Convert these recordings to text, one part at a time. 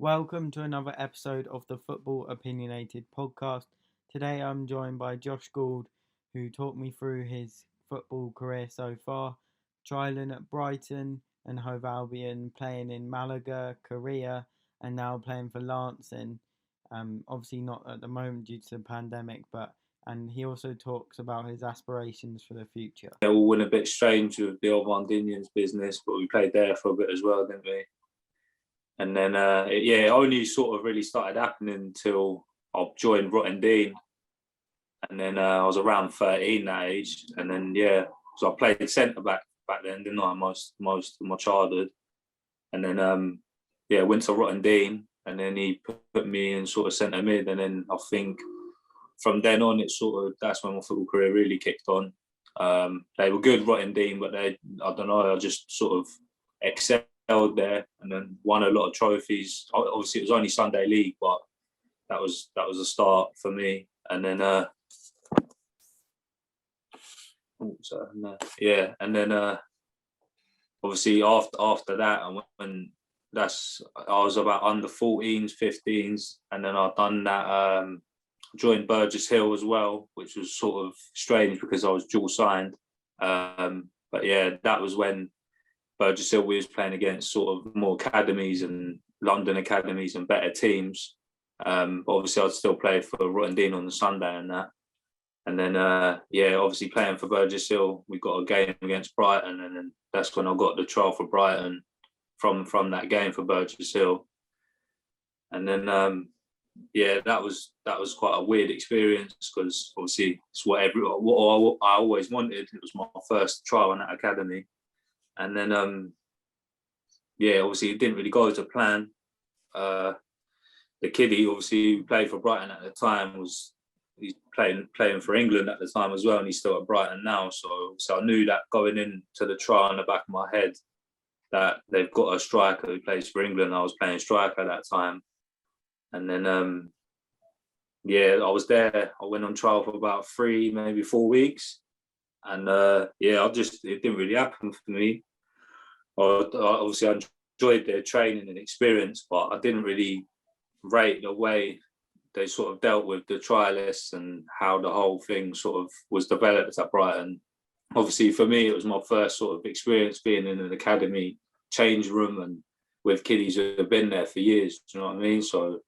Welcome to another episode of the Football Opinionated podcast. Today I'm joined by Josh Gould, who talked me through his football career so far, trialling at Brighton and Hove Albion, playing in Malaga, Korea, and now playing for Lancing. Obviously not at the moment due to the pandemic, and he also talks about his aspirations for the future. It all went a bit strange with the old Londinians business, but we played there for a bit as well, didn't we? And then, it only sort of really started happening until I joined Rottingdean. And then I was around 13 that age. And then, so I played centre back then, didn't I, most of my childhood. And then, went to Rottingdean. And then he put me in sort of centre mid. And then I think from then on, that's when my football career really kicked on. They were good, Rottingdean, but I just sort of excelled there and then won a lot of trophies. Obviously, it was only Sunday League, but that was a start for me. And then, obviously after that, I was about under 14s, 15s, and then I've done that. Joined Burgess Hill as well, which was sort of strange because I was dual signed. But yeah, that was when Burgess Hill we was playing against sort of more academies and London academies and better teams. But obviously I'd still play for Rottingdean on the Sunday and that. And then, obviously playing for Burgess Hill, we got a game against Brighton, and then that's when I got the trial for Brighton from that game for Burgess Hill. And then, that was quite a weird experience because obviously it's what I always wanted. It was my first trial in that academy, and then obviously it didn't really go to plan. The kiddie obviously who played for Brighton at the time he's playing for England at the time as well, and he's still at Brighton now. So I knew that going into the trial in the back of my head that they've got a striker who plays for England. I was playing striker at that time. And then, I was there. I went on trial for about 3, maybe 4 weeks. And, it didn't really happen for me. Obviously, I enjoyed their training and experience, but I didn't really rate the way they sort of dealt with the trialists and how the whole thing sort of was developed at Brighton. Obviously, for me, it was my first sort of experience being in an academy change room and with kiddies who have been there for years. Do you know what I mean? So,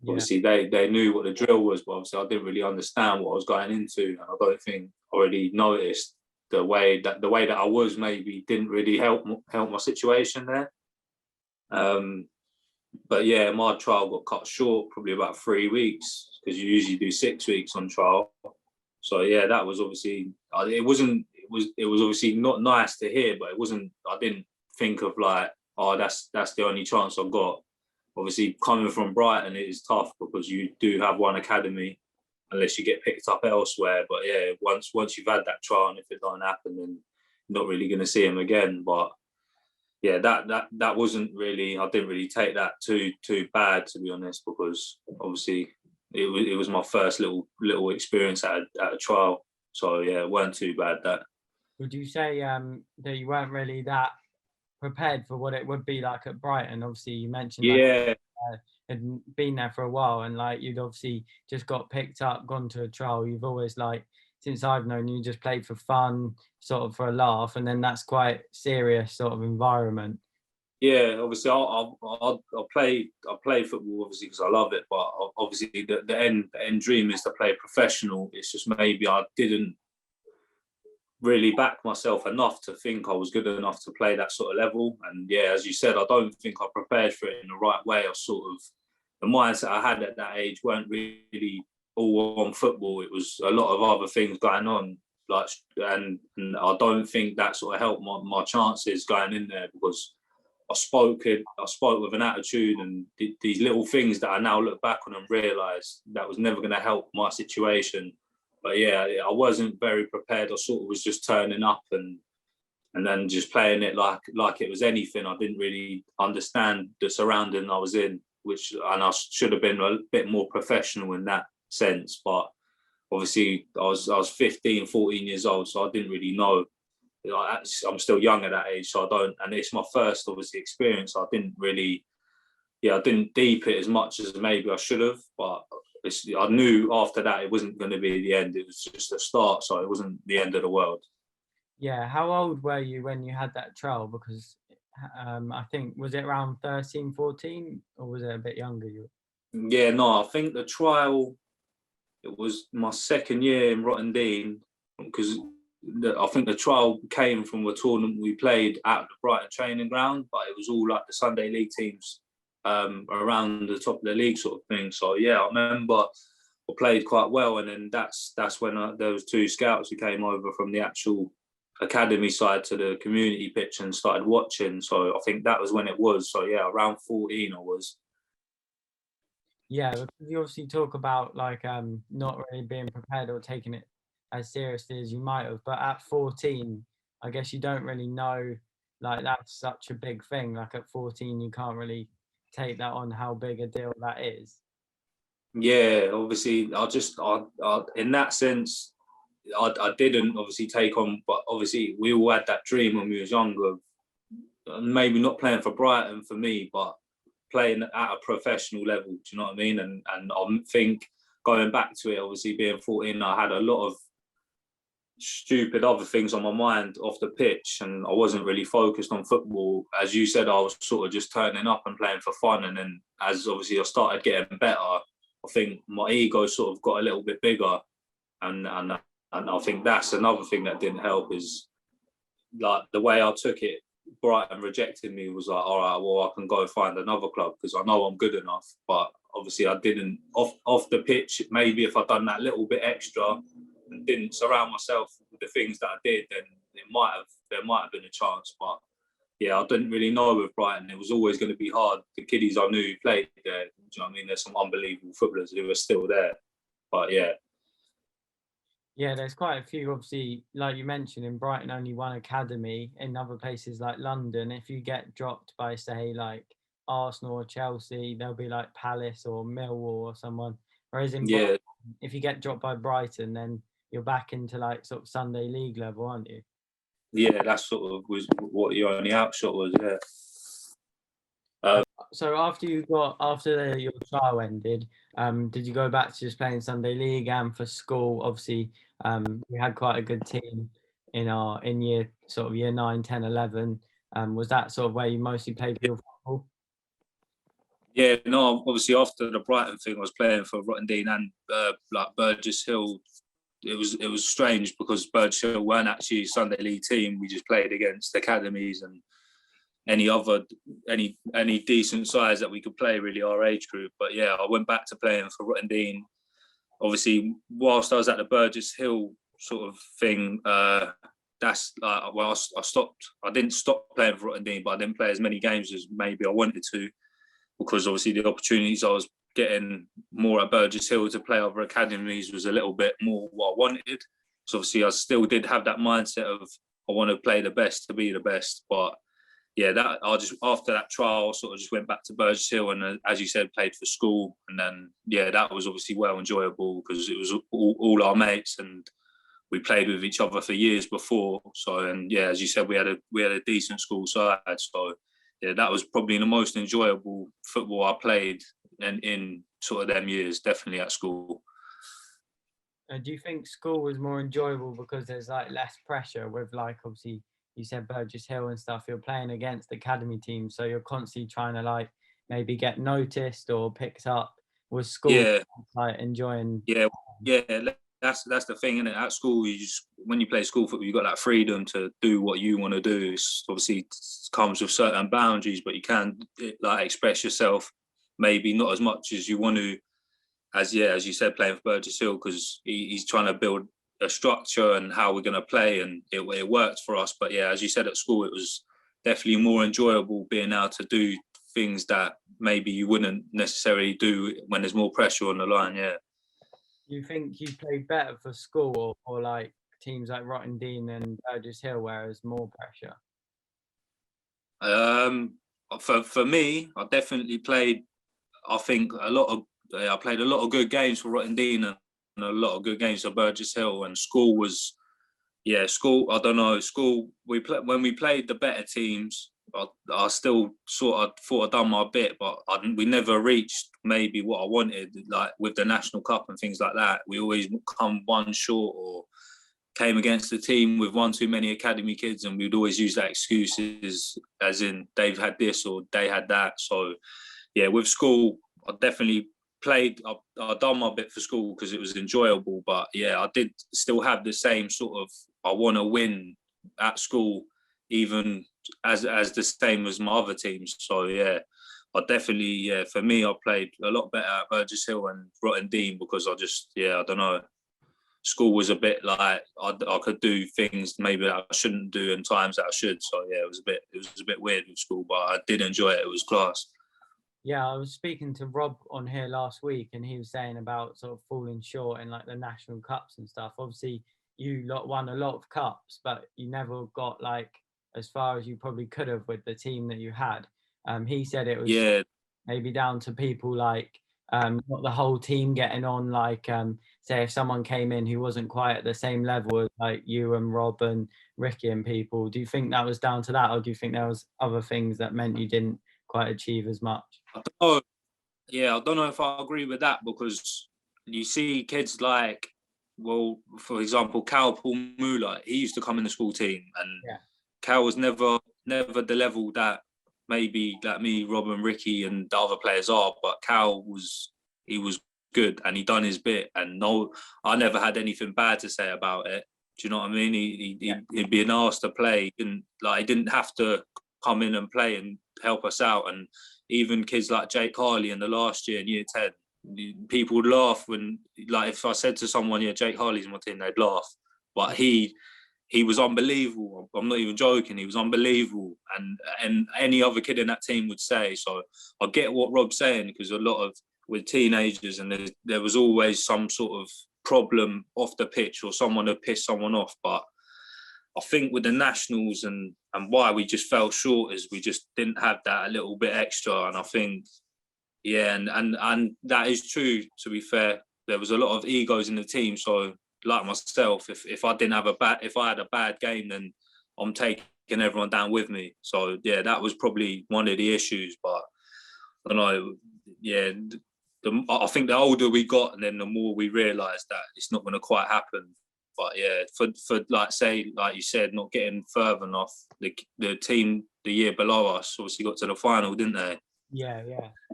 obviously, they knew what the drill was, but obviously I didn't really understand what I was going into. And I don't think I already noticed the way that I was maybe didn't really help my situation there. But yeah, my trial got cut short, probably about 3 weeks, because you usually do 6 weeks on trial. So yeah, that was obviously it was obviously not nice to hear, but it wasn't. I didn't think of like, oh, that's the only chance I've got. Obviously, coming from Brighton, it is tough because you do have one academy, unless you get picked up elsewhere. But yeah, once you've had that trial, and if it don't happen, then you're not really going to see him again. But yeah, that wasn't really. I didn't really take that too bad, to be honest, because obviously it was my first little experience at a trial. So yeah, it weren't too bad. That. Would you say that you weren't really that prepared for what it would be like at Brighton? Obviously, you mentioned had been there for a while, and like you'd obviously just got picked up, gone to a trial. You've always, like, since I've known you, just played for fun, sort of for a laugh, and then that's quite serious sort of environment. Yeah, obviously I play football obviously because I love it, but obviously the end dream is to play professional. It's just maybe I didn't really back myself enough to think I was good enough to play that sort of level. And yeah, as you said, I don't think I prepared for it in the right way. I sort of, the mindset I had at that age weren't really all on football. It was a lot of other things going on, like, and I don't think that sort of helped my chances going in there, because I spoke with an attitude, and these little things that I now look back on and realise that was never going to help my situation. But yeah, I wasn't very prepared. I sort of was just turning up and then just playing it like it was anything. I didn't really understand the surrounding I was in, and I should have been a bit more professional in that sense. But obviously, I was 15, 14 years old, so I didn't really know. I'm still young at that age, so I don't. And it's my first, obviously, experience. So I didn't really I didn't deep it as much as maybe I should have, but I knew after that it wasn't going to be the end. It was just a start, so it wasn't the end of the world. Yeah, how old were you when you had that trial? Because I think, was it around 13, 14, or was it a bit younger? Yeah, no, I think the trial, it was my second year in Rottendean, because I think the trial came from a tournament we played at the Brighton training ground, but it was all like the Sunday League teams around the top of the league sort of thing. So yeah, I remember I played quite well, and then that's when there was two scouts who came over from the actual academy side to the community pitch and started watching. So I think that was when it was. So yeah, around 14 I was. Yeah, because you obviously talk about like not really being prepared or taking it as seriously as you might have, but at 14, I guess you don't really know, like that's such a big thing. Like at 14, you can't really take that on how big a deal that is. Yeah, obviously I in that sense I didn't obviously take on, but obviously we all had that dream when we was younger, maybe not playing for Brighton for me, but playing at a professional level. Do you know what I mean? And I think going back to it, obviously being 14, I had a lot of stupid other things on my mind off the pitch, and I wasn't really focused on football. As you said, I was sort of just turning up and playing for fun. And then as obviously I started getting better, I think my ego sort of got a little bit bigger, and I think that's another thing that didn't help, is like the way I took it. Brighton rejecting me was like, all right, well, I can go find another club because I know I'm good enough. But obviously, I didn't off the pitch. Maybe if I'd done that little bit extra and didn't surround myself with the things that I did, then there might have been a chance. But yeah, I didn't really know with Brighton. It was always going to be hard. The kiddies I knew who played there, do you know what I mean? There's some unbelievable footballers who are still there. But yeah. Yeah, there's quite a few, obviously, like you mentioned, in Brighton only one academy. In other places like London, if you get dropped by, say, like Arsenal or Chelsea, they'll be like Palace or Millwall or someone. Whereas in Brighton, Yeah, if you get dropped by Brighton, then you're back into like sort of Sunday League level, aren't you? yeah, that sort of was what your only outshot was. Yeah. So after your trial ended, did you go back to just playing Sunday League and for school? Obviously, we had quite a good team in year 9, 10, 11. Was that sort of where you mostly played your football? Yeah, no, obviously after the Brighton thing, I was playing for Rottendean and like Burgess Hill. It was strange because Burgess Hill weren't actually a Sunday League team. We just played against academies and any decent size that we could play, really, our age group. But yeah, I went back to playing for Rottendean. Obviously, whilst I was at the Burgess Hill sort of thing, that's like, well, I stopped. I didn't stop playing for Rottendean, but I didn't play as many games as maybe I wanted to, because obviously the opportunities I was getting more at Burgess Hill to play other academies was a little bit more what I wanted. So obviously I still did have that mindset of I want to play the best to be the best. But yeah, that I just after that trial sort of just went back to Burgess Hill and as you said, played for school. And then yeah, that was obviously well enjoyable because it was all our mates and we played with each other for years before. So and yeah, as you said, we had a decent school side. So yeah, that was probably the most enjoyable football I played in sort of them years, definitely at school. Do you think school was more enjoyable because there's like less pressure with, like, obviously you said Burgess Hill and stuff, you're playing against academy teams, so you're constantly trying to like maybe get noticed or picked up? Was school Yeah, like enjoying? yeah, yeah. That's the thing, isn't it? At school, you just when you play school football, you got that freedom to do what you want to do. It's obviously comes with certain boundaries, but you can like express yourself. Maybe not as much as you want to, as you said, playing for Burgess Hill, because he's trying to build a structure and how we're going to play, and it worked for us. But yeah, as you said, at school, it was definitely more enjoyable being able to do things that maybe you wouldn't necessarily do when there's more pressure on the line. Yeah. You think you played better for school or like teams like Rottingdean and Burgess Hill, where there's more pressure? Um, for me, I definitely played. I think I played a lot of good games for Rottendean and a lot of good games for Burgess Hill. And school was, yeah, school. I don't know, school. When we played the better teams, I still sort of thought I'd done my bit, but we never reached maybe what I wanted, like with the National Cup and things like that. We always come one short or came against the team with one too many academy kids, and we'd always use that excuses as in they've had this or they had that. So yeah, with school, I definitely played. I done my bit for school because it was enjoyable, but yeah, I did still have the same sort of I want to win at school, even as the same as my other teams. So yeah, I definitely for me I played a lot better at Burgess Hill and Rotten Dean because I don't know. School was a bit like I could do things maybe that I shouldn't do and times that I should. So yeah, it was a bit weird with school, but I did enjoy it. It was class. Yeah, I was speaking to Rob on here last week, and he was saying about sort of falling short in like the national cups and stuff. Obviously, you lot won a lot of cups, but you never got like as far as you probably could have with the team that you had. He said it was maybe down to people like not the whole team getting on. Like say if someone came in who wasn't quite at the same level as like you and Rob and Ricky and people. Do you think that was down to that, or do you think there was other things that meant you didn't quite achieve as much? I don't know if I agree with that because you see kids like, well, for example, Cal Paul Muller, he used to come in the school team, and Cal was never the level that maybe like me, Rob and Ricky and the other players are, but Cal was good and he done his bit, and no, I never had anything bad to say about it. Do you know what I mean? He'd be an arse to play, and like he didn't have to come in and play and help us out. And even kids like Jake Harley in the last year in year 10, people would laugh when, like, if I said to someone, yeah, Jake Harley's in my team, they'd laugh. But he was unbelievable. I'm not even joking. He was unbelievable. And any other kid in that team would say. So I get what Rob's saying, because a lot of, with teenagers, and there was always some sort of problem off the pitch or someone had pissed someone off. But I think with the nationals and why we just fell short is we just didn't have that a little bit extra. And I think, yeah, and that is true, to be fair. There was a lot of egos in the team. So like myself, if I had a bad game, then I'm taking everyone down with me. So yeah, that was probably one of the issues. But I don't know, yeah, I think the older we got, and then the more we realised that it's not going to quite happen. But yeah, for like say, like you said, not getting further enough, the team the year below us obviously got to the final, didn't they? Yeah.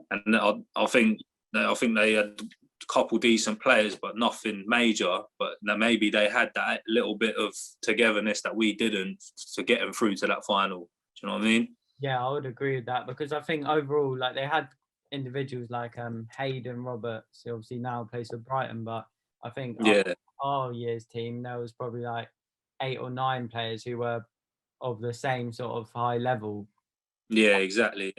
And I think they had a couple decent players, but nothing major. But maybe they had that little bit of togetherness that we didn't to get them through to that final. Do you know what I mean? Yeah, I would agree with that, because I think overall, like, they had individuals like Hayden Roberts, who obviously now plays for Brighton, but I think our year's team, there was probably like 8 or 9 players who were of the same sort of high level. Yeah, exactly.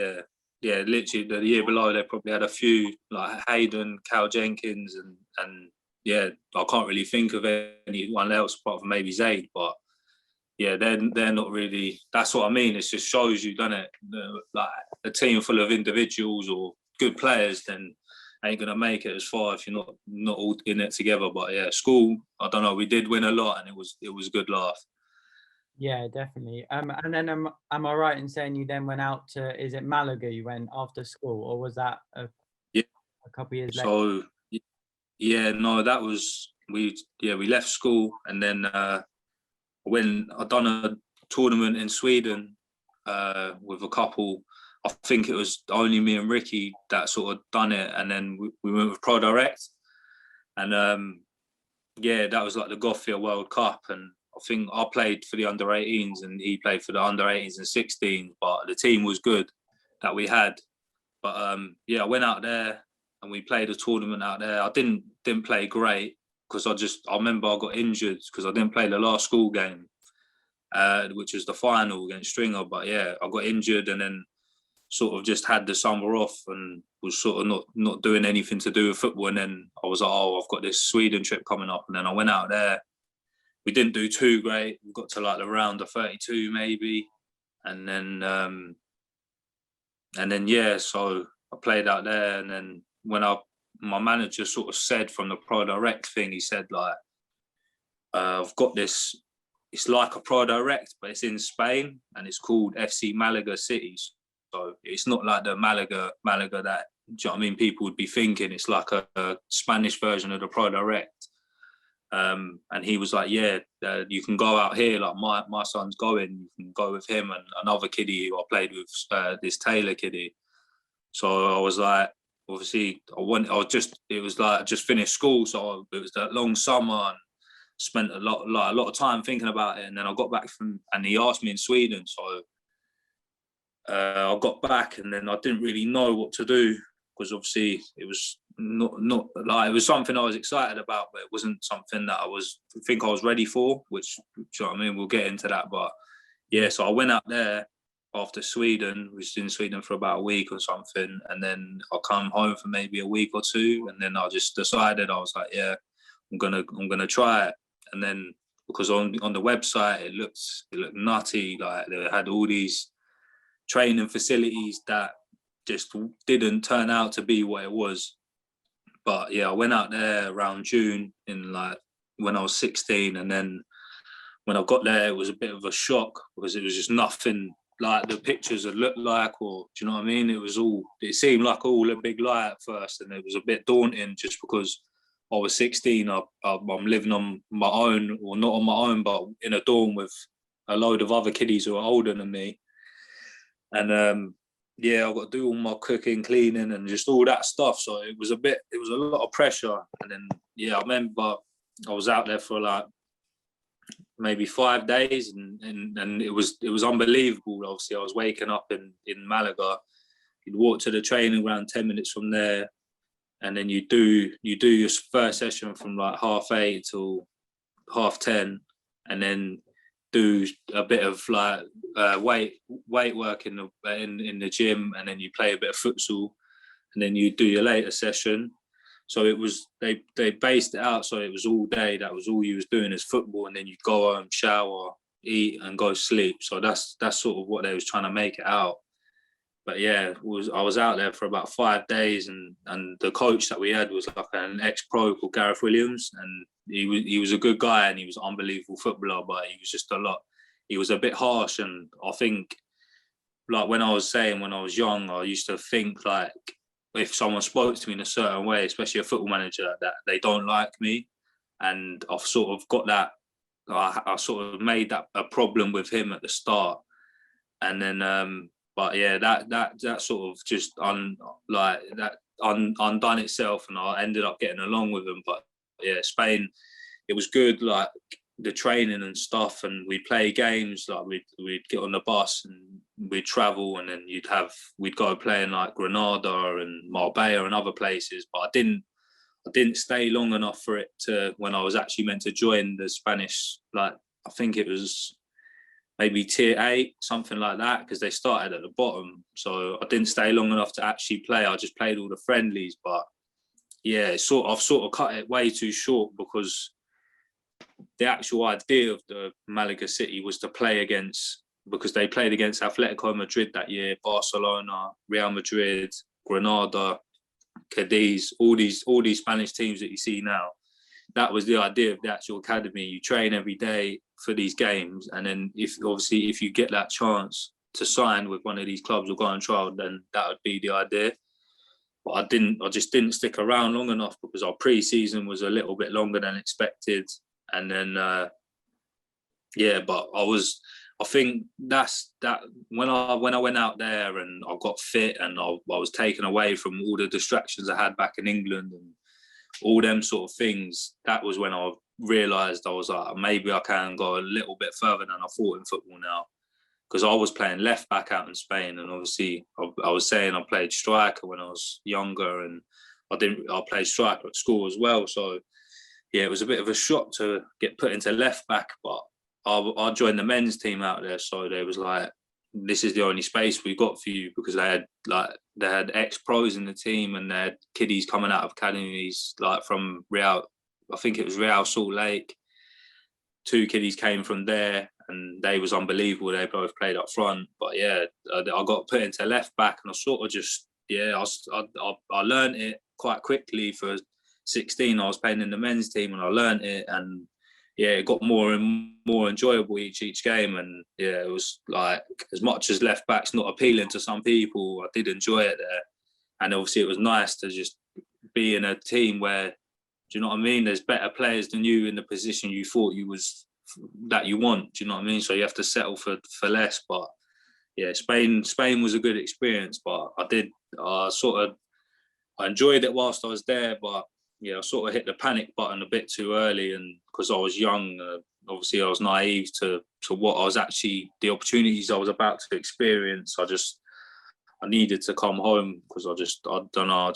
Yeah, literally the year below they probably had a few like Hayden, Cal Jenkins, and yeah, I can't really think of anyone else apart from maybe Zaid, but yeah, they're not really. That's what I mean. It just shows you, doesn't it? Like a team full of individuals or good players, then ain't gonna make it as far if you're not all in it together. But yeah, school, I don't know. We did win a lot, and it was a good laugh. Yeah, definitely. And then am I right in saying you then went out to, is it Malaga you went after school, or was that a couple of years later? So yeah, no, that was we left school, and then when I done a tournament in Sweden with a couple. I think it was only me and Ricky that sort of done it, and then we went with Pro Direct, and that was like the Gothia World Cup, and I think I played for the under-18s and he played for the under-18s and 16s, but the team was good that we had. But I went out there and we played a tournament out there. I didn't play great because I remember I got injured because I didn't play the last school game, which was the final against Stringer. But yeah, I got injured and then sort of just had the summer off and was sort of not doing anything to do with football. And then I was like, oh, I've got this Sweden trip coming up. And then I went out there. We didn't do too great. We got to like the round of 32 maybe. And then so I played out there. And then when my manager sort of said from the Pro Direct thing, he said like, I've got this. it's like a Pro Direct, but it's in Spain, and it's called FC Malaga City. So it's not like the Malaga that, do you know what I mean, people would be thinking. It's like a Spanish version of the Pro Direct. And he was like, yeah, you can go out here. Like my son's going, you can go with him and another kiddie who I played with, this Taylor kiddie. So I was like, obviously, it was like I just finished school, so it was that long summer and spent a lot of time thinking about it. And then I got back and he asked me in Sweden, so I got back, and then I didn't really know what to do, because obviously it was not like, it was something I was excited about, but it wasn't something that I was ready for, which, do you know what I mean? We'll get into that. But yeah, so I went out there after Sweden, was in Sweden for about a week or something, and then I come home for maybe a week or two, and then I just decided, I was like, yeah, I'm gonna try it. And then, because on the website it looked nutty, like they had all these training facilities that just didn't turn out to be what it was. But yeah, I went out there around June, when I was 16, and then when I got there, it was a bit of a shock, because it was just nothing like the pictures had looked like, or do you know what I mean? It seemed like all a big lie at first, and it was a bit daunting, just because I was 16. I'm living on my own, or not on my own, but in a dorm with a load of other kiddies who are older than me. And yeah, I've got to do all my cooking, cleaning, and just all that stuff. So it was a lot of pressure. And then, yeah, I remember I was out there for like maybe 5 days, and it was unbelievable. Obviously, I was waking up in Malaga. You'd walk to the training ground 10 minutes from there, and then you do your first session from like 8:30 till 10:30, and then do a bit of like weight work in the gym, and then you play a bit of futsal, and then you do your later session. So it was, they based it out, so it was all day. That was all you was doing, is football, and then you go home, shower, eat, and go sleep. So that's sort of what they was trying to make it out. But yeah, I was out there for about 5 days, and the coach that we had was like an ex-pro called Gareth Williams, and he was a good guy, and he was an unbelievable footballer, but he was just he was a bit harsh. And I think, like when I was young, I used to think like, if someone spoke to me in a certain way, especially a football manager, that they don't like me. And I've sort of got that, I sort of made that a problem with him at the start. And then, but yeah, that sort of just undone itself, and I ended up getting along with him. But yeah, Spain, it was good, like the training and stuff, and we'd play games, like we'd get on the bus and we'd travel, and then we'd go play in like Granada and Marbella and other places. But I didn't stay long enough for it to, when I was actually meant to join the Spanish, like I think it was maybe tier 8, something like that, because they started at the bottom. So I didn't stay long enough to actually play. I just played all the friendlies. But yeah, I've sort of cut it way too short, because the actual idea of the Malaga City was to play against, because they played against Atletico Madrid that year, Barcelona, Real Madrid, Granada, Cadiz, all these Spanish teams that you see now. That was the idea of the actual academy. You train every day for these games, and then if you get that chance to sign with one of these clubs or go on trial, then that would be the idea. But I just didn't stick around long enough, because our pre-season was a little bit longer than expected. And then yeah, but I think that's that, when I went out there and I got fit, and I was taken away from all the distractions I had back in England and all them sort of things. That was when I realised, I was like, maybe I can go a little bit further than I thought in football now. Because I was playing left back out in Spain, and obviously I was saying I played striker when I was younger, and I played striker at school as well. So yeah, it was a bit of a shock to get put into left back, but I joined the men's team out there. So they was like, this is the only space we got for you, because they had ex-pros in the team, and they had kiddies coming out of academies, like from Real, I think it was Real Salt Lake. 2 kiddies came from there, and they was unbelievable. They both played up front. But yeah, I got put into left back, and I sort of just, yeah, I learned it quite quickly. For 16, I was playing in the men's team, and I learned it, and yeah, it got more and more enjoyable each game. And yeah, it was like, as much as left back's not appealing to some people, I did enjoy it there. And obviously it was nice to just be in a team where, do you know what I mean? There's better players than you in the position you thought that you want. Do you know what I mean? So you have to settle for less. But yeah, Spain was a good experience. But I enjoyed it whilst I was there. But yeah, I sort of hit the panic button a bit too early, and because I was young, obviously I was naive to what I was actually, the opportunities I was about to experience. I needed to come home because I don't know,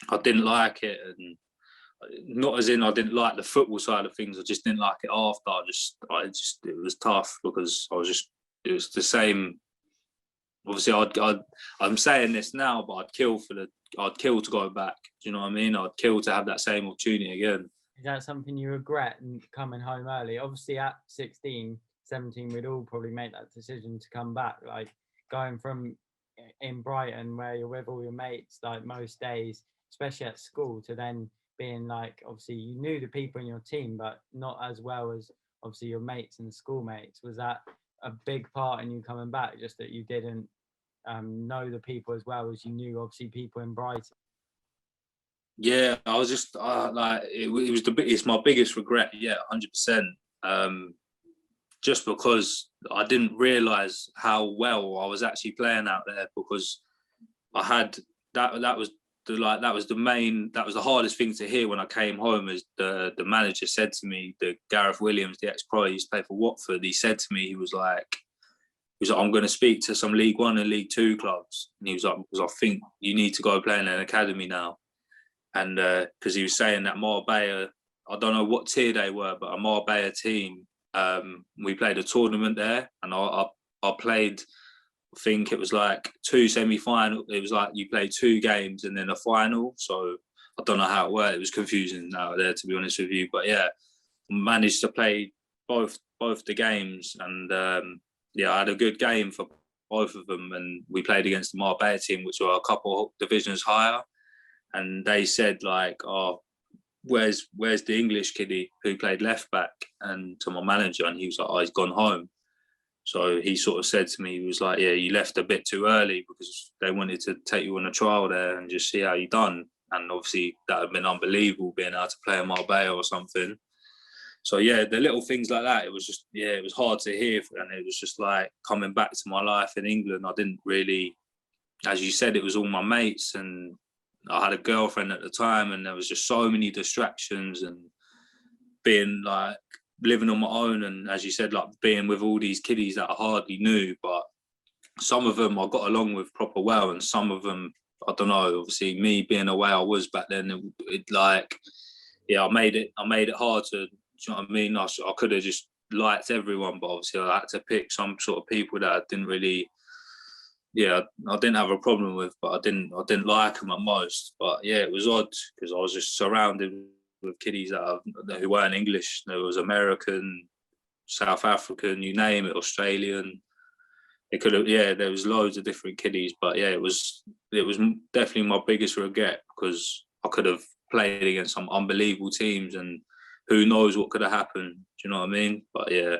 I didn't like it, and not as in I didn't like the football side of things. I just didn't like it after. It was tough because it was the same. Obviously, I'm saying this now, but I'd kill to go back. Do you know what I mean? I'd kill to have that same opportunity again. Is that something you regret coming home early? Obviously, at 16, 17, we'd all probably make that decision to come back. Like going from in Brighton, where you're with all your mates, like most days, especially at school, to then being like, obviously, you knew the people in your team, but not as well as obviously your mates and schoolmates. Was that a big part in you coming back? Just that you didn't know the people as well as you knew, obviously, people in Brighton. Yeah, I was just like, it's my biggest regret. Yeah, 100%. Just because I didn't realise how well I was actually playing out there, because I had that was the hardest thing to hear when I came home. Is the manager said to me, the Gareth Williams, the ex-pro, he used to play for Watford. He said to me, he was like, I'm going to speak to some League One and League Two clubs, and he was like, because I think you need to go play in an academy now. And because he was saying that Marbella, I don't know what tier they were, but a Marbella team, we played a tournament there, and I played, I think it was like 2 semi-final. It was like you played 2 games and then a final. So I don't know how it worked. It was confusing out there, to be honest with you. But yeah, managed to play both the games, and yeah, I had a good game for both of them. And we played against the Marbella team, which were a couple divisions higher. And they said like, "Oh, where's the English kiddie who played left back?" And to my manager, and he was like, "Oh, he's gone home." So he sort of said to me, he was like, "Yeah, you left a bit too early because they wanted to take you on a trial there and just see how you done." And obviously that had been unbelievable, being able to play in Marbella or something. So yeah, the little things like that, it was just, yeah, it was hard to hear. And it was just like coming back to my life in England. I didn't really, as you said, it was all my mates, and I had a girlfriend at the time, and there was just so many distractions, and being like living on my own, and as you said, like being with all these kiddies that I hardly knew, but some of them I got along with proper well, and some of them, I don't know, obviously me being the way I was back then, it like, yeah, I made it hard to, do you know what I mean? I could have just liked everyone, but obviously I had to pick some sort of people that I didn't really, yeah, I didn't have a problem with, but I didn't like them at most. But yeah, it was odd because I was just surrounded with kiddies who weren't English. There was American, South African, you name it, Australian. It could have, yeah, there was loads of different kiddies. But yeah, it was definitely my biggest regret, because I could have played against some unbelievable teams, and who knows what could have happened. Do you know what I mean? But yeah,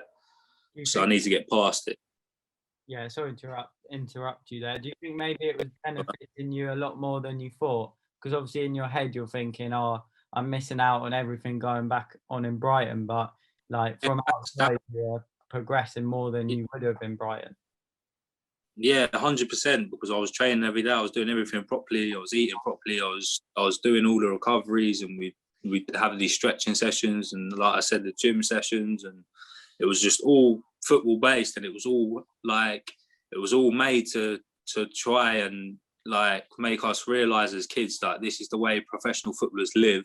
so I need to get past it. Yeah, sorry to interrupt you there. Do you think maybe it was benefiting you a lot more than you thought? Because obviously in your head you're thinking, "Oh, I'm missing out on everything going back on in Brighton," but like from outside you're progressing more than you would have in Brighton. Yeah, 100%, because I was training every day. I was doing everything properly. I was eating properly. I was doing all the recoveries, and we have these stretching sessions, and like I said, the gym sessions, and it was just all football based, and it was all made to try and like make us realise as kids that this is the way professional footballers live,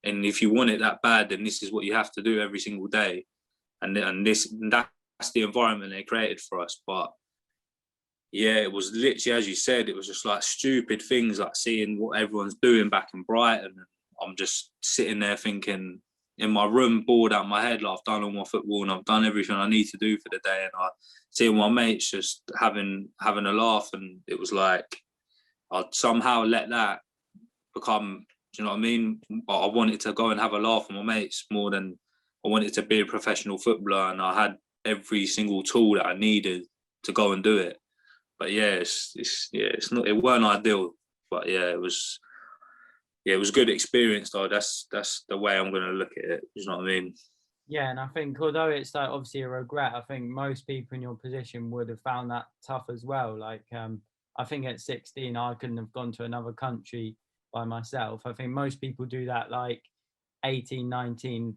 and if you want it that bad, then this is what you have to do every single day, and that's the environment they created for us. But yeah, it was literally, as you said, it was just like stupid things, like seeing what everyone's doing back in Brighton. I'm just sitting there thinking, in my room, bored out of my head, like I've done all my football and I've done everything I need to do for the day, and I see my mates just having a laugh, and it was like I'd somehow let that become, do you know what I mean? I wanted to go and have a laugh with my mates more than I wanted to be a professional footballer, and I had every single tool that I needed to go and do it. But yeah, it's not. It weren't ideal, but yeah, it was. Yeah, it was a good experience though. That's the way I'm gonna look at it. You know what I mean? Yeah, and I think although it's like obviously a regret, I think most people in your position would have found that tough as well. Like, I think at 16, I couldn't have gone to another country by myself. I think most people do that like 18, 19,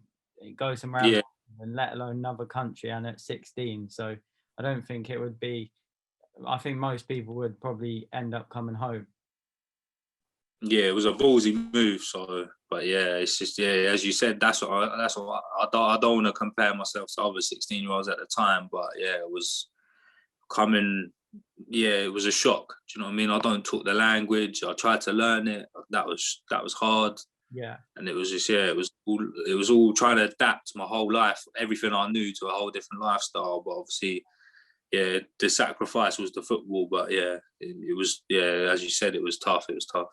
go somewhere else, Yeah, and let alone another country, and at 16. So I don't think it would be, I think most people would probably end up coming home. yeah, it was a ballsy move. So, but yeah, it's just as you said, that's what I don't want to compare myself to other 16-year-olds at the time. But yeah, it was coming. Yeah, it was a shock. Do you know what I mean? I don't talk the language. I tried to learn it. That was hard. Yeah. And it was just it was all trying to adapt my whole life, everything I knew to a whole different lifestyle. But obviously, yeah, the sacrifice was the football. But yeah, it was as you said, it was tough. It was tough.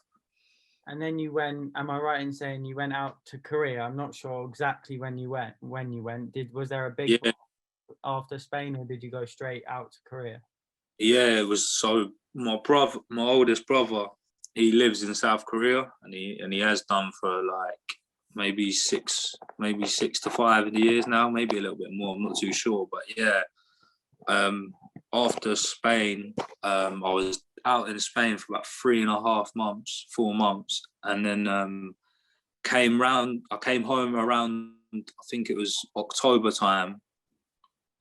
And then you went, am I right in saying you went out to Korea? I'm not sure exactly when you went. Was there a big Yeah, after Spain, or did you go straight out to Korea? yeah, it was. So my oldest brother, he lives in South Korea, and he has done for like maybe 6 to 5 years now, maybe a little bit more. I'm not too sure, but yeah. After Spain, I was out in Spain for about 3.5 months, 4 months, and then I came home around, I think it was October time,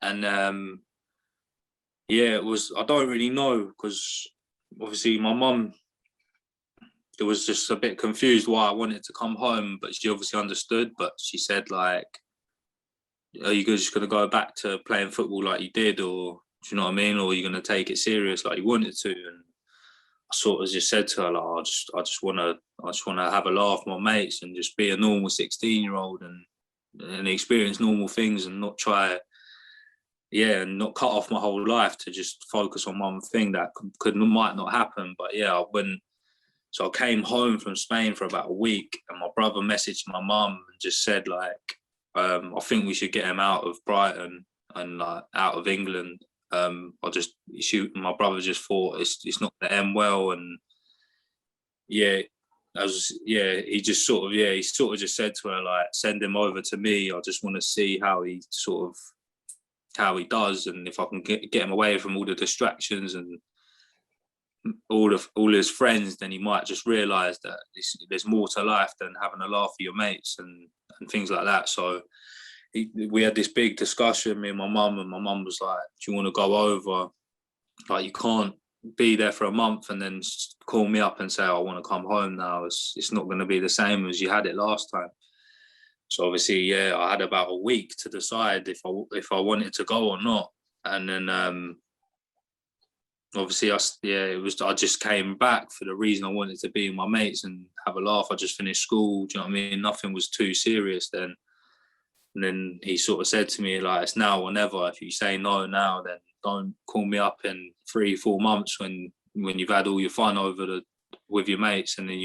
and yeah, it was. I don't really know because obviously my mum, it was just a bit confused why I wanted to come home, but she obviously understood. But she said like, "Are you just gonna go back to playing football like you did, or do you know what I mean, or are you gonna take it serious like you wanted to?" And I sort of just said to her, like, I just wanna have a laugh with my mates and just be a normal 16-year-old and experience normal things and not try, and not cut off my whole life to just focus on one thing that might not happen. But yeah, so I came home from Spain for about a week, and my brother messaged my mum and just said like, I think we should get him out of Brighton and like out of England. My brother just thought it's not gonna end well, and yeah, he sort of just said to her like, send him over to me. I just want to see how he does, and if I can get him away from all the distractions and all his friends, then he might just realise that there's more to life than having a laugh with your mates and things like that. So we had this big discussion, me and my mum was like, do you want to go over? Like, you can't be there for a month and then call me up and say, I want to come home now. It's not going to be the same as you had it last time. So obviously, yeah, I had about a week to decide if I wanted to go or not. And then obviously, I just came back for the reason I wanted to be with my mates and have a laugh. I just finished school. Do you know what I mean? Nothing was too serious then. And then he sort of said to me, like, it's now or never. If you say no now, then don't call me up in 3-4 months when you've had all your fun with your mates, and then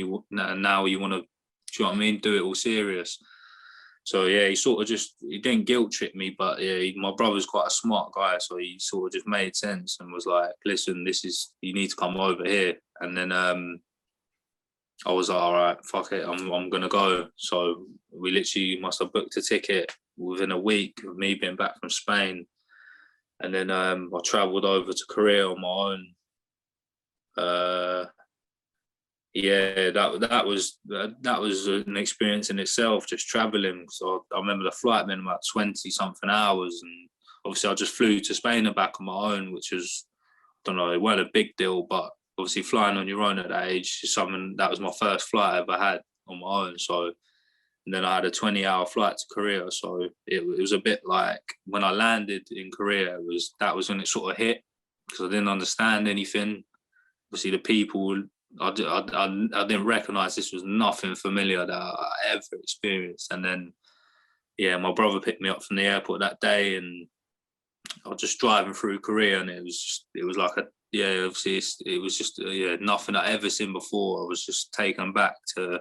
now you want to, do you know what I mean, do it all serious. So yeah, he didn't guilt trip me, but yeah, my brother's quite a smart guy, so he sort of just made sense and was like, listen, you need to come over here. And then I was like, all right, fuck it, I'm gonna go. So we literally must have booked a ticket within a week of me being back from Spain, and then I travelled over to Korea on my own. Yeah, that was an experience in itself, just travelling. So I remember the flight being about 20 something hours, and obviously I just flew to Spain and back on my own, which was, I don't know, it wasn't a big deal, but obviously flying on your own at that age is something that was my first flight I ever had on my own. So, and then I had a 20-hour flight to Korea. So it was a bit like when I landed in Korea, that was when it sort of hit, because I didn't understand anything. Obviously the people, I didn't recognise this was nothing familiar that I ever experienced. And then, yeah, my brother picked me up from the airport that day, and I was just driving through Korea, and it was like obviously it was just nothing I'd ever seen before. I was just taken back to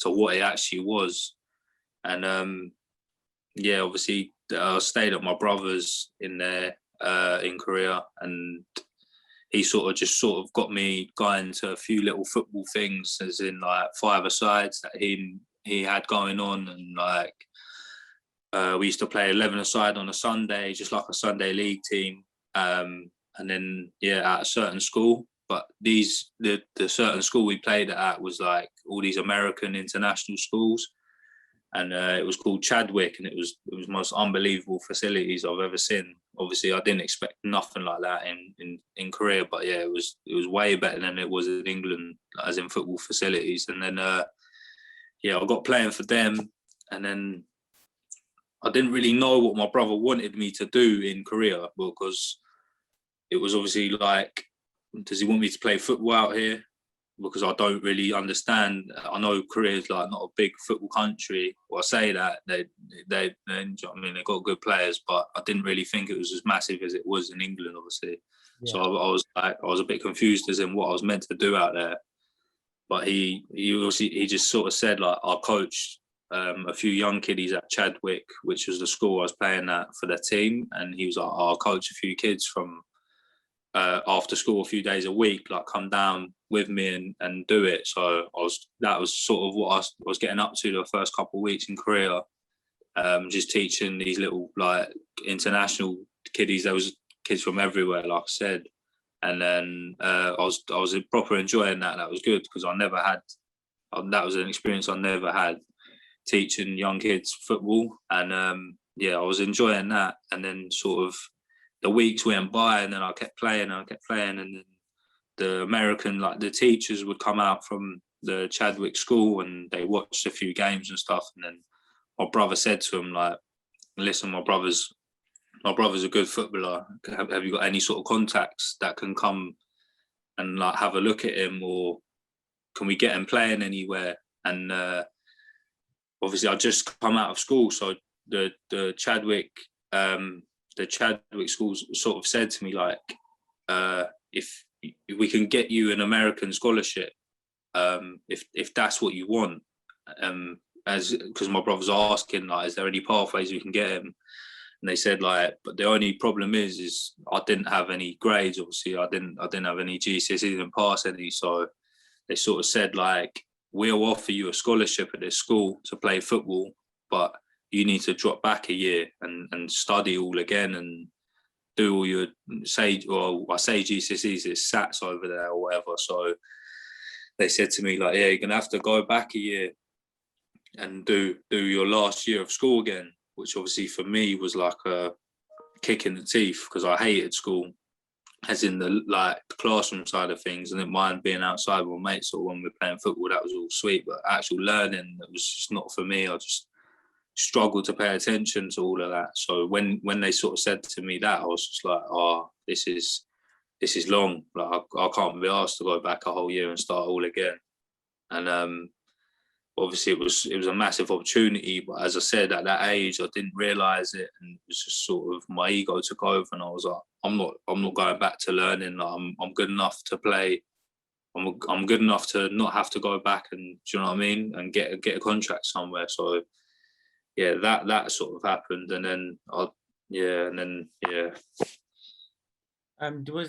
what it actually was. And yeah, obviously I stayed at my brother's in there in Korea, and he sort of got me going to a few little football things, as in like five-a-sides that he had going on, and like we used to play 11-a-side on a Sunday, just like a Sunday league team. And then at a certain school, but the certain school we played at was like all these American international schools, and it was called Chadwick, and it was the most unbelievable facilities I've ever seen. Obviously, I didn't expect nothing like that in Korea, but it was way better than it was in England, as in football facilities. And then I got playing for them, and then I didn't really know what my brother wanted me to do in Korea, because it was obviously like, does he want me to play football out here? Because I don't really understand. I know Korea is like not a big football country. Well, I say that they got good players, but I didn't really think it was as massive as it was in England, obviously. Yeah. So I was a bit confused as in what I was meant to do out there. But he just sort of said, like, I coached a few young kiddies at Chadwick, which was the school I was playing at for their team, and he was like, I'll coach a few kids from after school a few days a week, like come down with me and do it. So that was sort of what I was getting up to the first couple of weeks in Korea, just teaching these little like international kiddies. There was kids from everywhere, like I said, and then I was proper enjoying that. That was good, because that was an experience I never had, teaching young kids football, and I was enjoying that. And then sort of the weeks went by, and then I kept playing, and then the American, like the teachers would come out from the Chadwick school, and they watched a few games and stuff. And then my brother said to him, like, listen, my brother's a good footballer. Have you got any sort of contacts that can come and like have a look at him, or can we get him playing anywhere? And obviously I just come out of school, so the Chadwick schools sort of said to me, like, if we can get you an American scholarship, if that's what you want, because my brother's asking, like, is there any pathways we can get him? And they said, like, but the only problem is I didn't have any grades. Obviously, I didn't have any GCSEs, didn't pass any. So they sort of said, like, we'll offer you a scholarship at this school to play football, but you need to drop back a year and study all again and do all your GCSEs, it's SATs over there or whatever. So they said to me, like, you're gonna have to go back a year and do your last year of school again, which obviously for me was like a kick in the teeth, because I hated school, as in the classroom side of things. I didn't mind being outside with my mates, or when we were playing football, that was all sweet, but actual learning, it was just not for me. I just struggled to pay attention to all of that. So when they sort of said to me that, I was just like, oh, this is long. Like I can't be asked to go back a whole year and start all again. And obviously it was a massive opportunity, but as I said, at that age I didn't realise it, and it was just sort of my ego took over, and I was like, I'm not going back to learning. Like, I'm good enough to play. I'm good enough to not have to go back, and do you know what I mean, and get a contract somewhere. So that sort of happened, and then was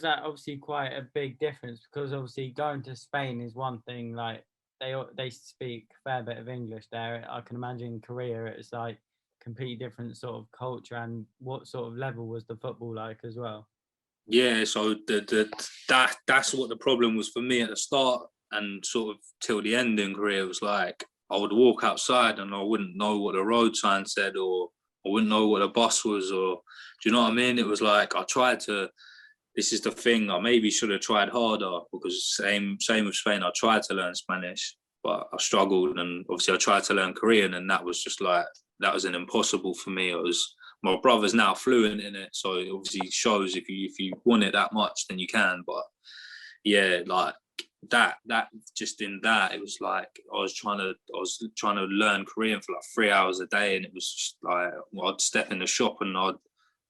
that obviously quite a big difference? Because obviously going to Spain is one thing, like they speak a fair bit of English there. I can imagine Korea, it's like completely different sort of culture. And what sort of level was the football like as well? Yeah, so that's what the problem was for me at the start, and sort of till the end in Korea. It was like I would walk outside and I wouldn't know what the road sign said, or I wouldn't know what a bus was, or do you know what I mean? It was like this is the thing, I maybe should have tried harder, because same with Spain, I tried to learn Spanish, but I struggled. And obviously I tried to learn Korean, and that was just like, that was an impossible for me. My brother's now fluent in it, so it obviously shows if you want it that much, then you can. But yeah, like that just in that, it was like I was trying to learn Korean for like 3 hours a day, and it was just like I'd step in the shop and I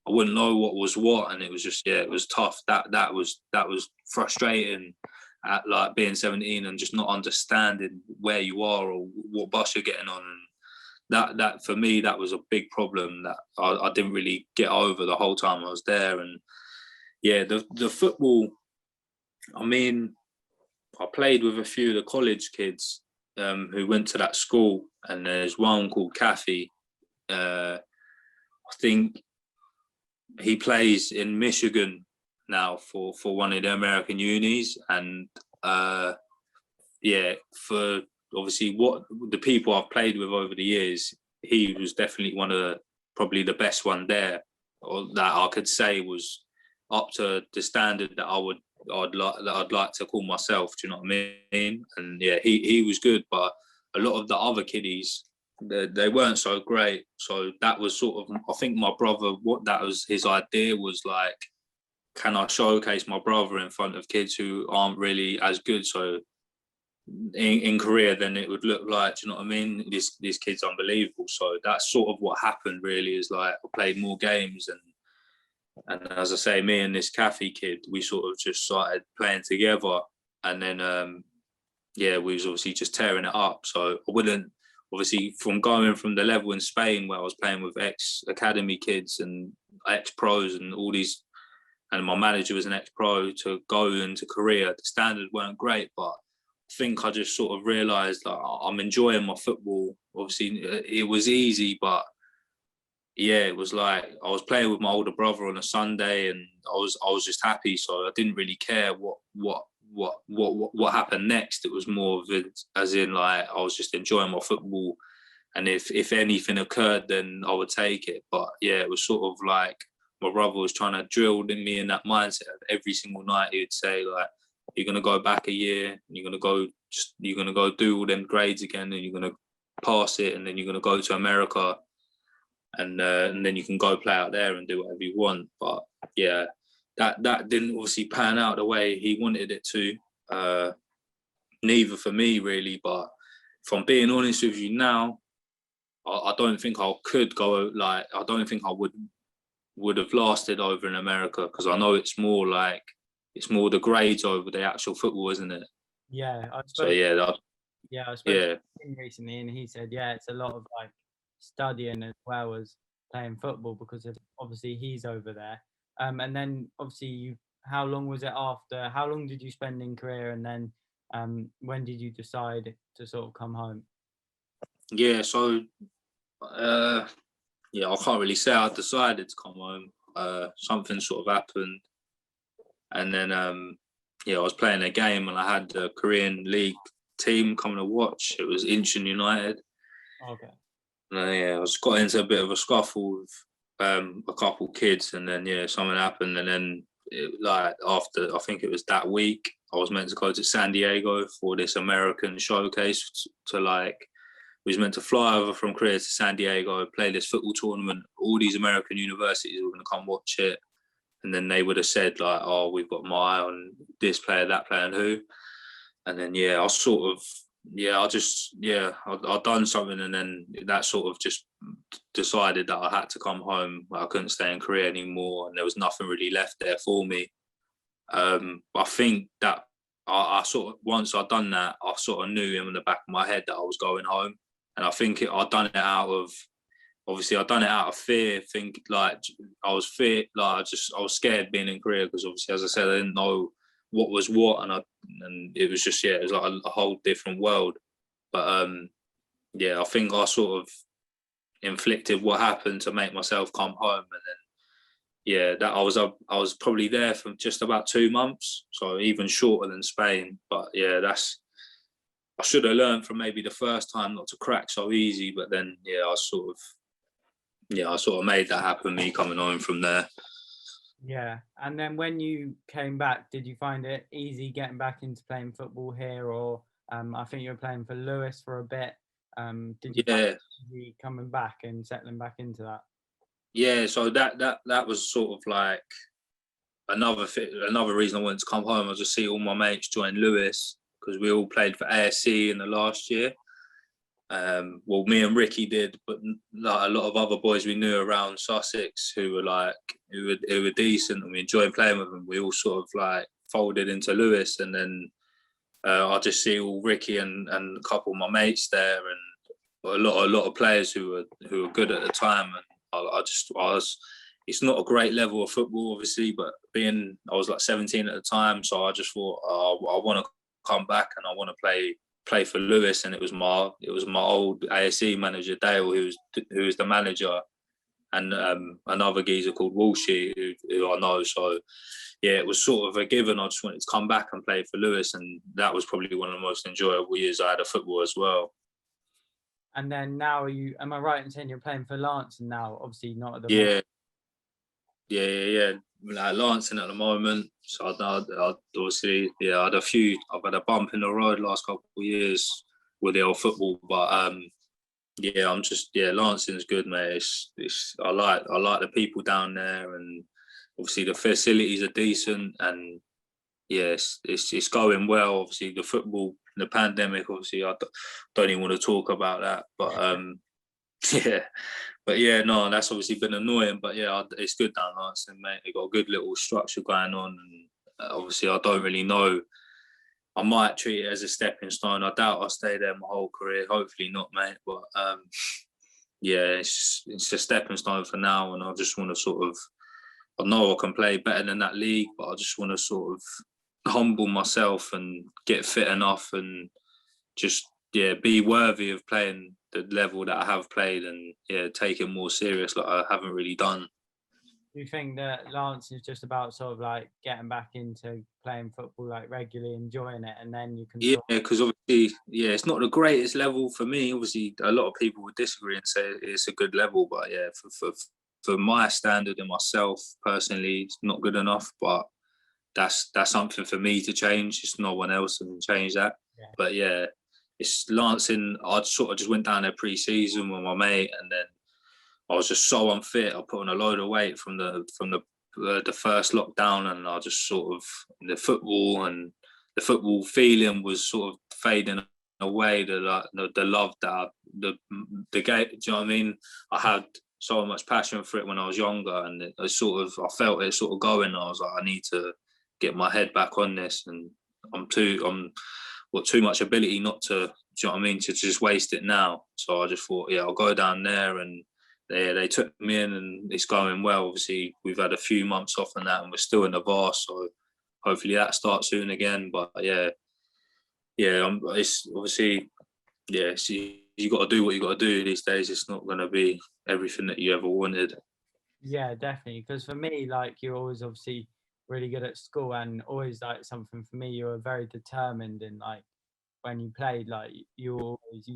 wouldn't know what was what, and it was just it was tough. That was frustrating at like being 17 and just not understanding where you are or what bus you're getting on. And that for me, that was a big problem that I didn't really get over the whole time I was there. And yeah, the football, I mean, I played with a few of the college kids who went to that school, and there's one called Kathy. I think he plays in Michigan now for one of the American unis, and for obviously what the people I've played with over the years, he was definitely probably the best one there, or that I could say was up to the standard that I'd like to call myself. Do you know what I mean? And yeah, he was good, but a lot of the other kiddies, they weren't so great. So that was sort of, I think my brother, what that was his idea was like, can I showcase my brother in front of kids who aren't really as good? So in Korea, then it would look like, do you know what I mean? This kid's unbelievable. So that's sort of what happened. Really, is like I played more games, and as I say, me and this Kathy kid, we sort of just started playing together, and then we was obviously just tearing it up. So I wouldn't, obviously, from going from the level in Spain where I was playing with ex-academy kids and ex-pros and all these, and my manager was an ex-pro, to go into Korea, the standards weren't great, but I think I just sort of realised that I'm enjoying my football. Obviously, it was easy, but yeah, it was like I was playing with my older brother on a Sunday, and I was just happy. So I didn't really care what happened next. It was more of it, as in like I was just enjoying my football, and if anything occurred, then I would take it. But yeah, it was sort of like my brother was trying to drill me in that mindset. Every single night he would say like, you're gonna go back a year, you're gonna go do all them grades again, and you're gonna pass it, and then you're gonna go to America, and then you can go play out there and do whatever you want. But yeah, that didn't obviously pan out the way he wanted it to. Neither for me really. But if I'm being honest with you now, I don't think I could go. Like, I don't think I would have lasted over in America, because I know it's more the grades over the actual football, isn't it? Yeah, I So spoke. yeah, I spoke to him recently, and he said, yeah, it's a lot of like studying as well as playing football, because obviously he's over there. And then obviously how long was it after? How long did you spend in Korea, and then when did you decide to sort of come home? Yeah, so I can't really say I decided to come home. Something sort of happened, and then I was playing a game, and I had the Korean League team coming to watch. It was Incheon United. Okay. And I got into a bit of a scuffle with a couple kids, and then something happened, and then after, I think it was that week, I was meant to go to San Diego for this American showcase. We was meant to fly over from Korea to San Diego, play this football tournament. All these American universities were going to come watch it, and then they would have said like, "Oh, we've got my eye on this player, that player, and who." And then I'd done something, and then that sort of just decided that I had to come home. I couldn't stay in Korea anymore, and there was nothing really left there for me. I think that I sort of, once I'd done that, I sort of knew in the back of my head that I was going home, and I think I'd done it out of fear. Think like I was I was scared being in Korea, because obviously, as I said, I didn't know what was what, and it was just it was like a whole different world. But I think I sort of inflicted what happened to make myself come home, and then that I was probably there for just about 2 months, so even shorter than Spain. But I should have learned from maybe the first time not to crack so easy. But then I sort of made that happen, me coming home from there. Yeah, and then when you came back, did you find it easy getting back into playing football here, or I think you were playing for Lewis for a bit. Did you find it easy coming back and settling back into that? Yeah, so that was sort of like another reason I wanted to come home. I was just see all my mates join Lewis, because we all played for ASC in the last year. Me and Ricky did, but like a lot of other boys we knew around Sussex who were decent, and we enjoyed playing with them. We all sort of like folded into Lewis, and then I just see all Ricky and a couple of my mates there, and a lot of players who were good at the time, and I was. It's not a great level of football, obviously, but I was like 17 at the time, so I just thought I want to come back and I want to play for Lewis, and it was my old ASE manager Dale who was the manager, and another geezer called Walshy who I know. So yeah, it was sort of a given. I just wanted to come back and play for Lewis, and that was probably one of the most enjoyable years I had of football as well. And then now am I right in saying you're playing for Lancing now? Obviously not at the moment. Yeah. Like Lancing at the moment. So I obviously, I've had a bump in the road last couple of years with the old football, but Lancing's good, mate. I like the people down there, and obviously the facilities are decent, and yes, it's going well. Obviously the football, the pandemic, obviously I don't even want to talk about that, but no, that's obviously been annoying, but yeah, it's good down Lancing, mate. They've got a good little structure going on, and obviously I don't really know. I might treat it as a stepping stone. I doubt I'll stay there my whole career. Hopefully not, mate. But it's a stepping stone for now, and I just want to I know I can play better than that league, but I just want to sort of humble myself and get fit enough, and just be worthy of playing the level that I have played, and take it more serious like I haven't really done. Do you think that Lancing is just about sort of like getting back into playing football like regularly, enjoying it, and then you can? Because obviously, it's not the greatest level for me. Obviously, a lot of people would disagree and say it's a good level, but for my standard and myself personally, it's not good enough. But that's something for me to change. It's no one else can change that. Yeah. But it's Lancing. I sort of just went down there pre-season with my mate, and then I was just so unfit. I put on a load of weight from the first lockdown, and I just sort of the football feeling was sort of fading away. The love that the game. Do you know what I mean? I had so much passion for it when I was younger, and I felt it sort of going. I was like, I need to get my head back on this, and I'm too much ability not to. Do you know what I mean? To just waste it now. So I just thought, I'll go down there, and they took me in, and it's going well. Obviously, we've had a few months off on that, and we're still in the VAR, so hopefully that starts soon again. But it's obviously, so you got to do what you got to do these days. It's not going to be everything that you ever wanted. Yeah, definitely. Because for me, like, you're always obviously really good at school, and always like something for me, you were very determined, and like when you played, like you always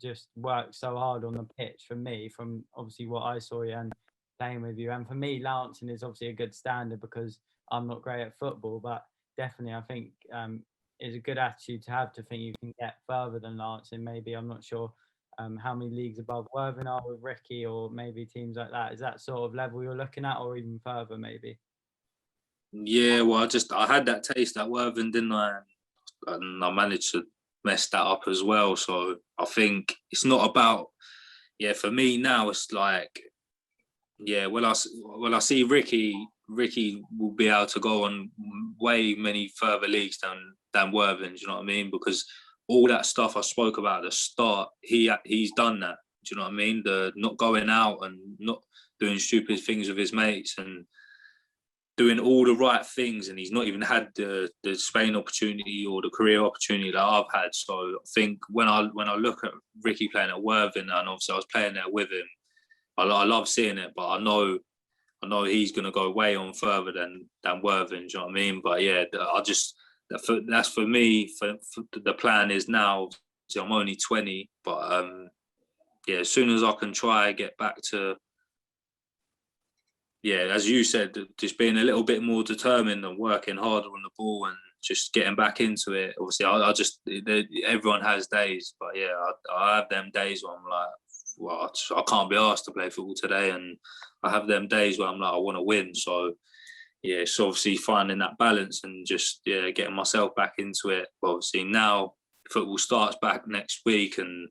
just worked so hard on the pitch. For me, from obviously what I saw you and playing with you, and for me, Lancing is obviously a good standard because I'm not great at football, but definitely I think is a good attitude to have, to think you can get further than Lancing. Maybe, I'm not sure how many leagues above Worthing are with Ricky, or maybe teams like that. Is that sort of level you're looking at, or even further maybe? Yeah, well, I had that taste at Worthing, didn't I? And I managed to mess that up as well. So I think it's not about, for me now, it's like, when I see Ricky will be able to go on way many further leagues than Worthing. Do you know what I mean? Because all that stuff I spoke about at the start, he's done that. Do you know what I mean? The not going out and not doing stupid things with his mates and doing all the right things, and he's not even had the Spain opportunity or the career opportunity that I've had. So I think when I look at Ricky playing at Worthing, and obviously I was playing there with him, I love seeing it, but I know he's going to go way on further than Worthing. Do you know what I mean? But that's for me. For the plan is now. So I'm only 20, but as soon as I can try get back to, as you said, just being a little bit more determined and working harder on the ball and just getting back into it. Obviously, everyone has days, but I have them days where I'm like, well, I can't be asked to play football today, and I have them days where I'm like, I want to win. So it's obviously finding that balance and just getting myself back into it. But obviously now football starts back next week, and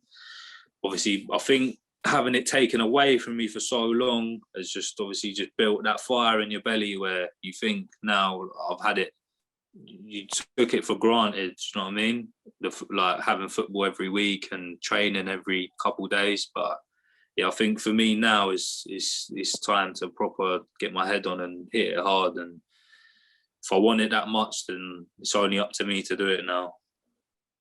obviously I think having it taken away from me for so long has just obviously just built that fire in your belly where you think, now I've had it you took it for granted. You know what I mean? Like having football every week and training every couple of days. But yeah, I think for me now is time to proper get my head on and hit it hard. And if I want it that much, then it's only up to me to do it now.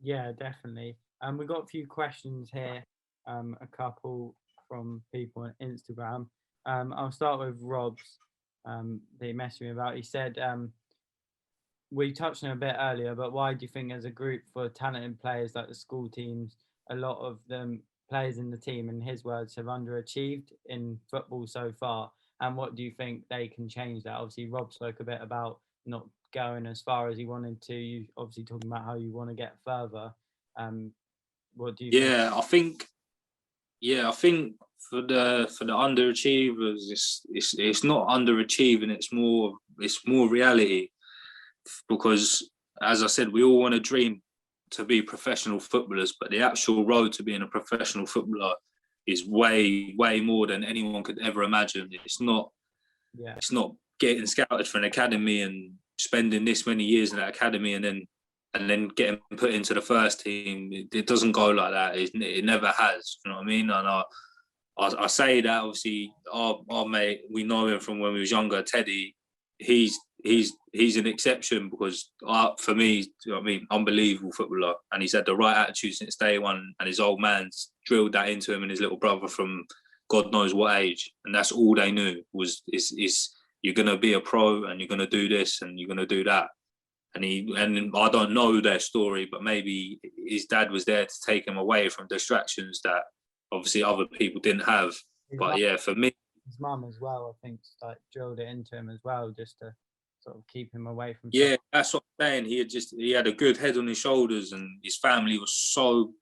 Yeah, definitely. We've got a few questions here, a couple from people on Instagram. I'll start with Rob's that he messaged me about. He said, we touched on it a bit earlier, but why do you think as a group for talented players like the school teams, a lot of them players in the team, in his words, have underachieved in football so far? And what do you think they can change that? Obviously, Rob spoke a bit about not going as far as he wanted to. You obviously talking about how you want to get further. What do you think? I think for the underachievers, it's not underachieving. It's more reality, because as I said, we all want to dream to be professional footballers, but the actual road to being a professional footballer is way more than anyone could ever imagine. It's not getting scouted for an academy and spending this many years in that academy and then getting put into the first team. It doesn't go like that. It never has. You know what I mean? And I say that, obviously our mate, we know him from when we was younger, Teddy. He's an exception, because for me, you know what I mean, unbelievable footballer, and he's had the right attitude since day one, and his old man's drilled that into him and his little brother from God knows what age, and that's all they knew was you're gonna be a pro and you're gonna do this and you're gonna do that. And I don't know their story, but maybe his dad was there to take him away from distractions that obviously other people didn't have. But yeah, for me, his mum as well, I think, like drilled it into him as well, just to sort of keep him away from. Yeah, that's what I'm saying. He had a good head on his shoulders, and his family was so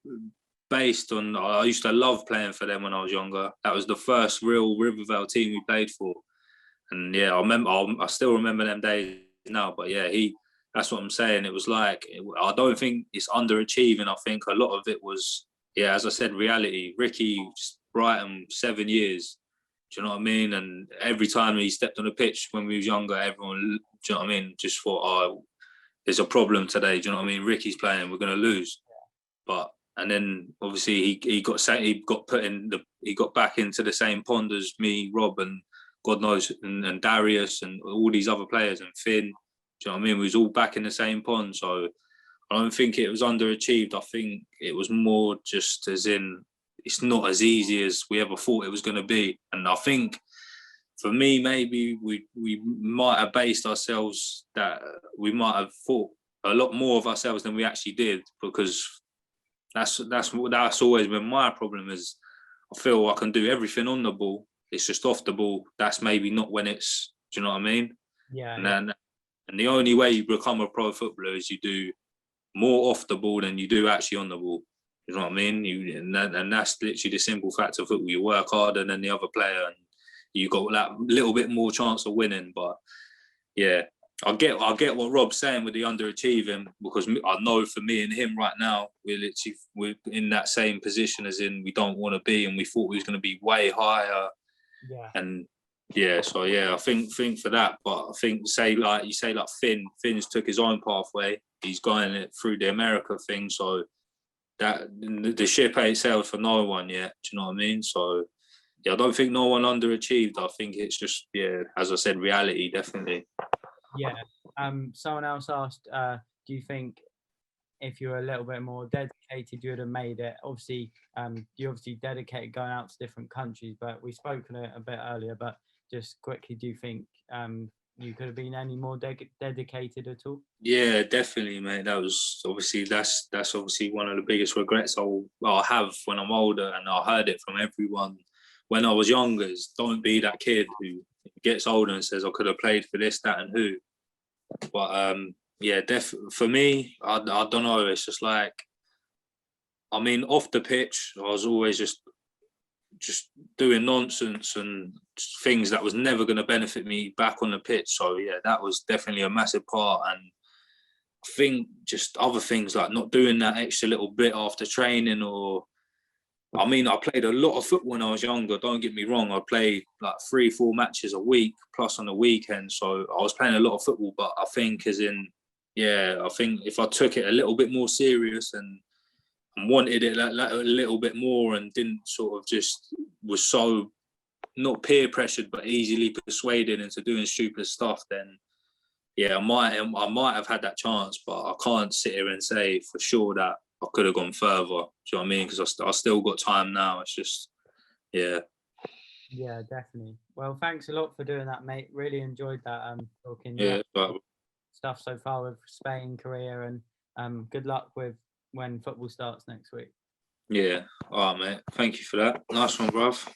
based on. I used to love playing for them when I was younger. That was the first real Rivervale team we played for, and yeah, I still remember them days now. But yeah, that's what I'm saying. It was like, I don't think it's underachieving. I think a lot of it was, yeah, as I said, reality. Ricky, Brighton, 7 years. Do you know what I mean? And every time he stepped on the pitch when we was younger, everyone, do you know what I mean, just thought, oh, there's a problem today. Do you know what I mean? Ricky's playing, we're going to lose. And then obviously he got back into the same pond as me, Rob, and God knows, and Darius, and all these other players, and Finn. Do you know what I mean? We was all back in the same pond. So I don't think it was underachieved. I think it was more just as in, it's not as easy as we ever thought it was going to be. And I think for me, maybe we might have based ourselves, that we might have thought a lot more of ourselves than we actually did, because that's always been my problem, is I feel I can do everything on the ball. It's just off the ball. That's maybe not when it's, do you know what I mean? Yeah. And the only way you become a pro footballer is you do more off the ball than you do actually on the ball. You know what I mean? And that's literally the simple fact of football. You work harder than the other player, and you got that little bit more chance of winning. But yeah, I get what Rob's saying with the underachieving, because I know for me and him right now, we're in that same position as in we don't want to be, and we thought we was going to be way higher. Yeah. And yeah, so yeah, I think for that. But I think like Finn's took his own pathway. He's going it through the America thing, so that the ship ain't sailed for no one yet. Do you know what I mean? So yeah, I don't think no one underachieved. I think it's just, yeah, as I said, reality, definitely. Yeah. Someone else asked, do you think if you were a little bit more dedicated, you would have made it? Obviously, you obviously dedicated going out to different countries, but we spoke on it a bit earlier. But just quickly, do you think you could have been any more dedicated at all? Yeah, definitely, mate. That's obviously one of the biggest regrets I'll have when I'm older, and I heard it from everyone when I was younger. Is don't be that kid who gets older and says I could have played for this, that, and who. But yeah, for me, I don't know. It's just like, I mean, off the pitch, I was always just doing nonsense and things that was never going to benefit me back on the pitch. So yeah, that was definitely a massive part. And I think just other things like not doing that extra little bit after training, or I mean, I played a lot of football when I was younger. Don't get me wrong. I played like 3-4 matches a week plus on the weekend. So I was playing a lot of football, but I think as in, yeah, I think if I took it a little bit more serious and wanted it like a little bit more and didn't sort of just was so not peer pressured but easily persuaded into doing stupid stuff, then yeah, I might have had that chance, but I can't sit here and say for sure that I could have gone further. Do you know what I mean? Because I still got time now. It's just, yeah. Yeah, definitely. Well, thanks a lot for doing that, mate. Really enjoyed that. Talking Yeah, but stuff so far with Spain, Korea, and good luck with when football starts next week. yeah. All right, mate. Thank you for that. Nice one, bruv.